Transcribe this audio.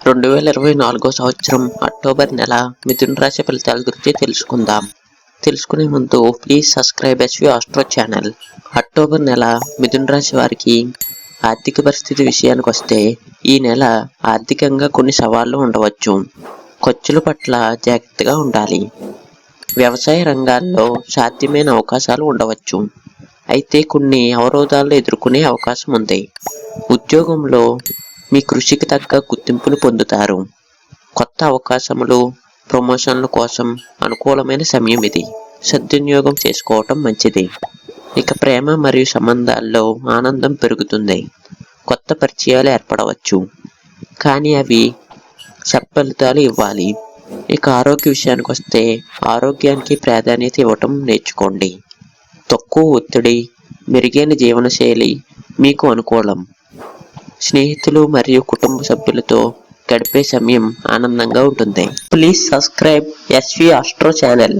2024 సంవత్సరం అక్టోబర్ నెల మిథున రాశి ఫలితాల గురించి తెలుసుకునే ముందు please subscribe SV astro channel. October నెల మిథున రాశి వారికి ఆర్థిక పరిస్థితి విషయానికి వస్తే ఈ నెల ఆర్థికంగా కొన్ని సవాళ్లు ఉండవచ్చు. ఖర్చుల పట్ల జాగ్రత్తగా ఉండాలి. వ్యవసాయ రంగాల్లో సాధ్యమైన అవకాశాలు ఉండవచ్చు, అయితే కొన్ని అవరోధాలను ఎదుర్కొనే అవకాశం ఉంది. ఉద్యోగంలో మీ కృషికి తగ్గ గుర్తింపును పొందుతారు. కొత్త అవకాశములు, ప్రమోషన్ల కోసం అనుకూలమైన సమయం ఇది. సద్వినియోగం చేసుకోవటం మంచిది. ఇక ప్రేమ మరియు సంబంధాల్లో ఆనందం పెరుగుతుంది. కొత్త పరిచయాలు ఏర్పడవచ్చు, కానీ అవి సత్ఫలితాలు ఇవ్వాలి. ఇక ఆరోగ్య విషయానికి వస్తే ఆరోగ్యానికి ప్రాధాన్యత ఇవ్వటం నేర్చుకోండి. తక్కువ ఒత్తిడి, మెరుగైన జీవనశైలి మీకు అనుకూలం. స్నేహితులు మరియు కుటుంబ సభ్యులతో గడిపే సమయం ఆనందంగా ఉంటుంది. Please subscribe SV astro channel.